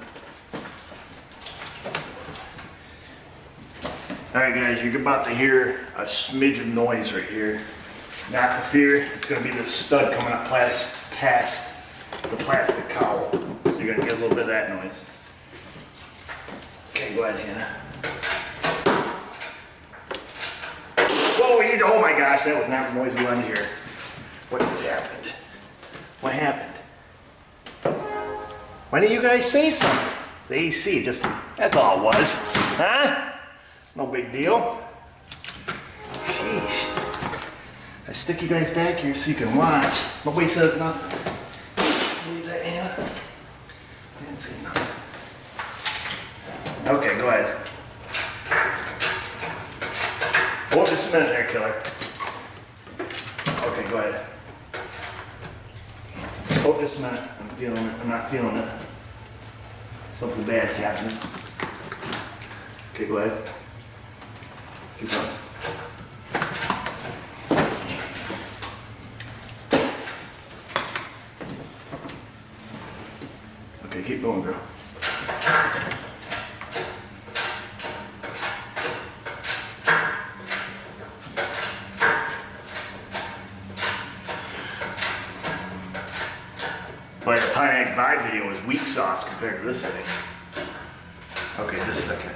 All right, guys, you're about to hear a smidge of noise right here. Not to fear, it's going to be this stud coming up past the plastic cowl. So you're going to get a little bit of that noise. Okay, go ahead, Hannah. Whoa, oh my gosh, that was not the noise we wanted to hear. What just happened? What happened? Why didn't you guys say something? The AC, just, that's all it was. Huh? No big deal. Sheesh. I stick you guys back here so you can watch. Nobody says nothing. Leave that, Hannah. I didn't say nothing. Okay, go ahead. Oh, just a minute there, killer. Okay, go ahead. Oh, just a minute. I'm feeling it. I'm not feeling it. Something bad's happening. Okay, go ahead. Keep going. keep going, girl. But the Pine Egg Vibe video is weak sauce compared to this thing. Okay, just a second.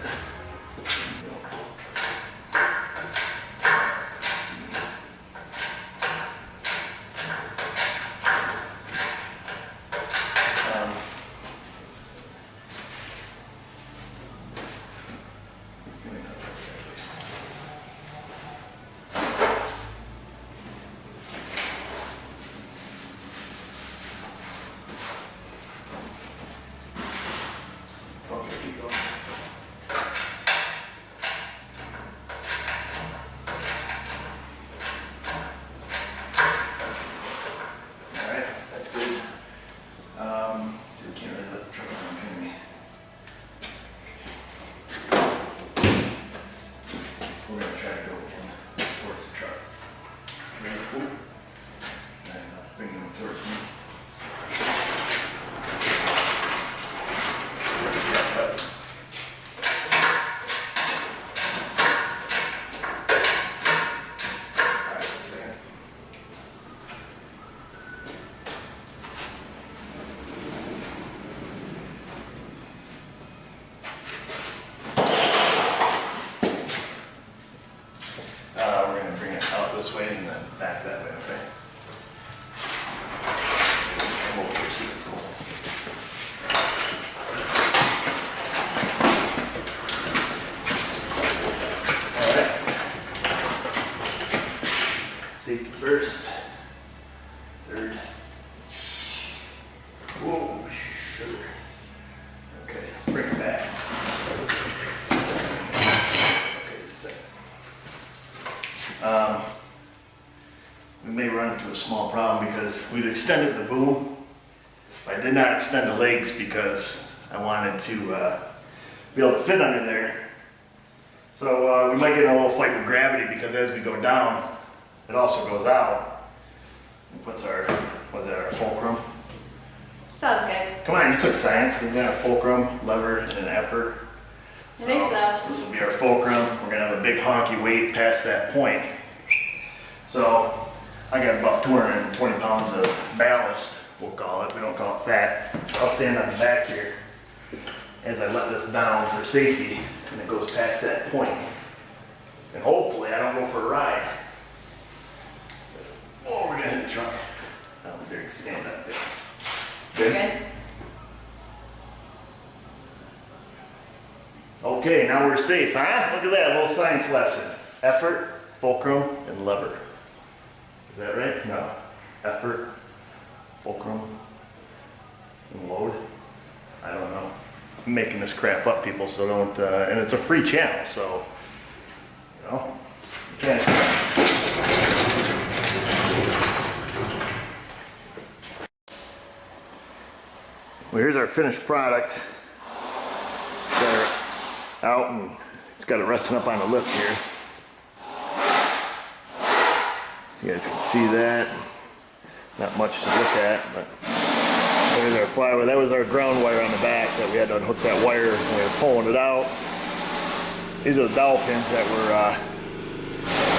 This way and then back that way, okay? Come over here so you can pull. Alright. Safety first. Third. Whoa, sugar. Okay, let's bring it back. Okay, just a second. We may run into a small problem because we've extended the boom. I did not extend the legs because I wanted to be able to fit under there. So we might get in a little fight with gravity because as we go down, it also goes out and puts our, what's that, our fulcrum? Sounds good. Come on, you took science. Isn't that a fulcrum, lever, and an effort? I think so. This will be our fulcrum. We're gonna have a big honky weight past that point. So I got about 220 pounds of ballast, we'll call it. We don't call it fat. I'll stand on the back here as I let this down for safety, and it goes past that point. And hopefully I don't go for a ride. Oh, we're gonna hit the truck. Oh, there you can stand up there. Good? Okay, now we're safe, huh? Look at that, a little science lesson. Effort, fulcrum, and lever. Is that right? No. Effort, fulcrum, and load. I don't know. I'm making this crap up, people, so don't, and it's a free channel, so, you know, you can't. Well, here's our finished product. Got her out and it's got it resting up on the lift here. You guys can see that. Not much to look at, but there's our flywheel. That was our ground wire on the back that we had to unhook that wire when we were pulling it out. These are the dowel pins that were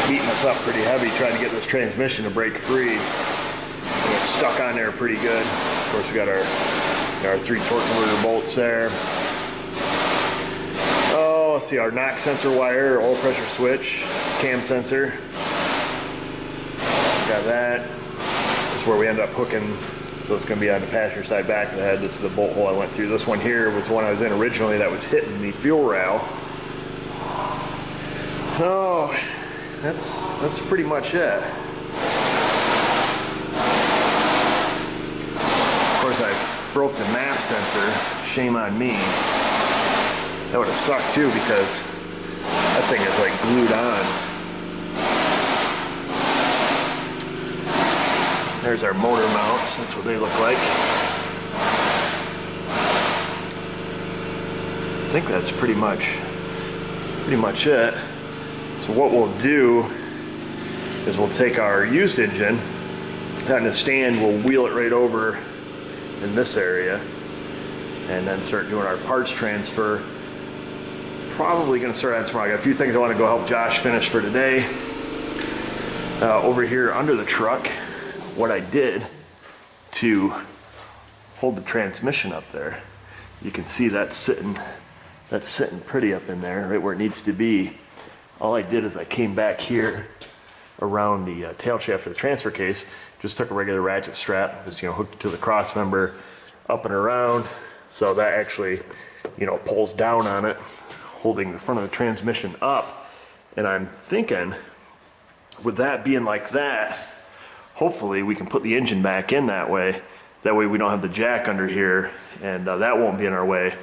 beating us up pretty heavy trying to get this transmission to break free. It's stuck on there pretty good. Of course, we got our 3 torque converter bolts there. Oh, let's see, our knock sensor wire, oil pressure switch, cam sensor. Got that. That's where we end up hooking. So it's going to be on the passenger side back of the head. This is the bolt hole I went through. This one here was the one I was in originally that was hitting the fuel rail. Oh, that's pretty much it. Of course, I broke the map sensor. Shame on me. That would have sucked too because that thing is like glued on. There's our motor mounts. That's what they look like. I think that's pretty much it. So what we'll do is we'll take our used engine out in the stand, we'll wheel it right over in this area, and then start doing our parts transfer. Probably gonna start that tomorrow. I got a few things I want to go help Josh finish for today. Over here under the truck, what I did to hold the transmission up there, you can see that's sitting pretty up in there, right where it needs to be. All I did is I came back here around the tail shaft of the transfer case, just took a regular ratchet strap, just hooked it to the cross member, up and around, so that actually pulls down on it, holding the front of the transmission up. And I'm thinking, with that being like that, hopefully we can put the engine back in that way. That way we don't have the jack under here, and that won't be in our way.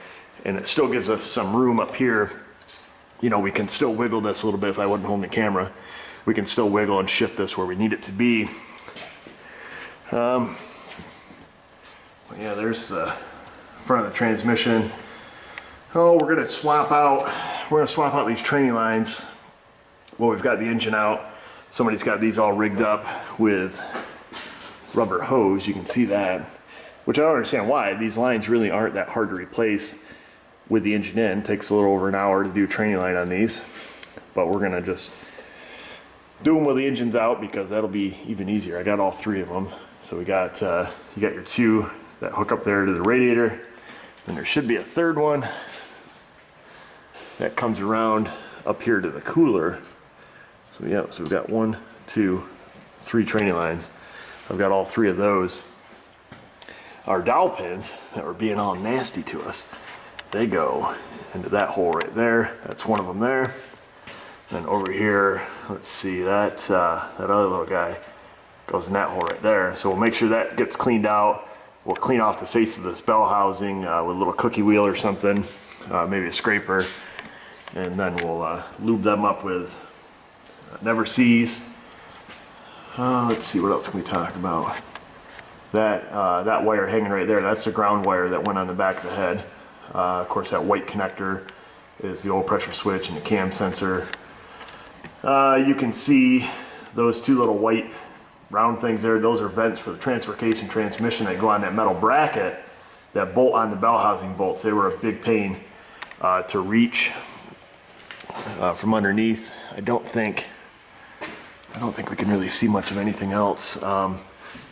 And it still gives us some room up here. We can still wiggle this a little bit if I wasn't holding the camera. We can still wiggle and shift this where we need it to be. Yeah, there's the front of the transmission. Oh, we're gonna swap out these training lines. Well, we've got the engine out. Somebody's got these all rigged up with rubber hose. You can see that, which I don't understand why. These lines really aren't that hard to replace with the engine in. It takes a little over an hour to do a training line on these, but we're gonna just do them with the engines out because that'll be even easier. I got all three of them. So we got, you got your two that hook up there to the radiator. Then there should be a third one that comes around up here to the cooler. So yeah, so we've got 1, 2, 3 training lines. I've got all three of those. Our dowel pins that were being all nasty to us, they go into that hole right there. That's one of them there. And over here, let's see, that other little guy goes in that hole right there. So we'll make sure that gets cleaned out. We'll clean off the face of this bell housing with a little cookie wheel or something, maybe a scraper. And then we'll lube them up with Never Sees. Let's see, what else can we talk about? That wire hanging right there, that's the ground wire that went on the back of the head. Of course, that white connector is the oil pressure switch and the cam sensor. You can see those two little white round things there. Those are vents for the transfer case and transmission that go on that metal bracket that bolt on the bell housing bolts. They were a big pain to reach from underneath. I don't think we can really see much of anything else.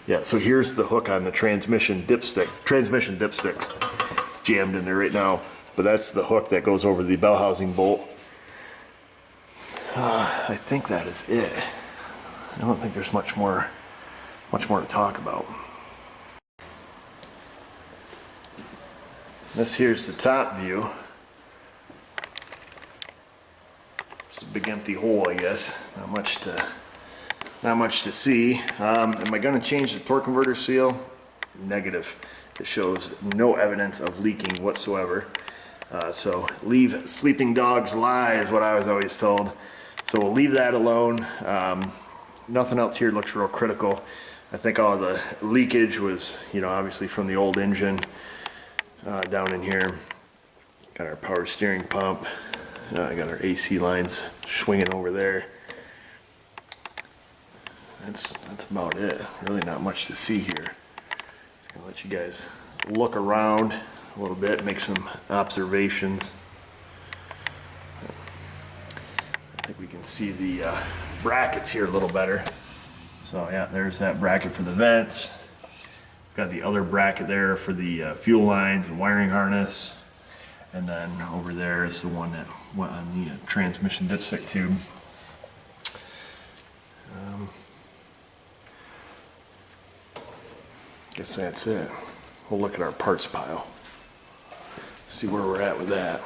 Yeah, so here's the hook on the transmission dipstick. Transmission dipstick's jammed in there right now, but that's the hook that goes over the bell housing bolt. I think that is it. I don't think there's much more to talk about. This here's the top view. It's a big empty hole, I guess. Not much to see. Am I going to change the torque converter seal? Negative. It shows no evidence of leaking whatsoever. So leave sleeping dogs lie is what I was always told. So we'll leave that alone. Nothing else here looks real critical. I think all the leakage was, obviously from the old engine down in here. Got our power steering pump. I got our AC lines swinging over there. That's about it. Really not much to see here. Just gonna let you guys look around a little bit, make some observations. I think we can see the brackets here a little better. So yeah, there's that bracket for the vents. Got the other bracket there for the fuel lines and wiring harness. And then over there is the one that went on the transmission dipstick tube. Guess that's it. We'll look at our parts pile. See where we're at with that.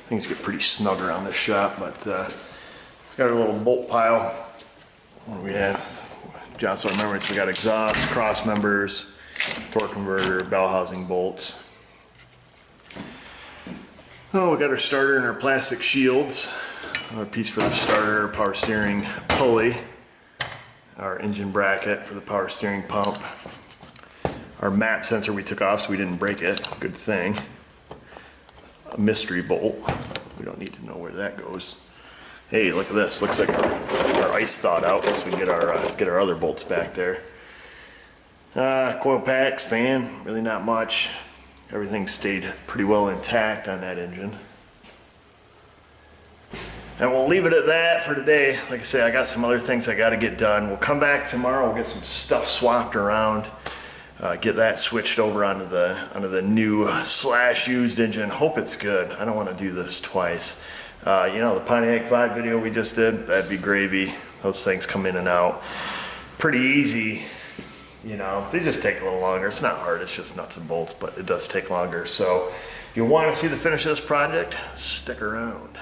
Things get pretty snug around this shop, but it's got a little bolt pile. What do we have? Just so I remember, we got exhaust, cross members, torque converter, bell housing bolts. Oh, we got our starter and our plastic shields. Another piece for the starter, power steering pulley. Our engine bracket for the power steering pump. Our map sensor we took off so we didn't break it. Good thing. A mystery bolt. We don't need to know where that goes. Hey, look at this. Looks like our ice thawed out, so we can get our other bolts back there. Coil packs, fan, really not much. Everything stayed pretty well intact on that engine. And we'll leave it at that for today. Like I say, I got some other things I got to get done. We'll come back tomorrow. We'll get some stuff swapped around. Get that switched over onto the new / used engine. Hope it's good. I don't want to do this twice. You know, the Pontiac 5 video we just did, that'd be gravy. Those things come in and out pretty easy. You know, they just take a little longer. It's not hard, it's just nuts and bolts, but it does take longer. So if you want to see the finish of this project, stick around.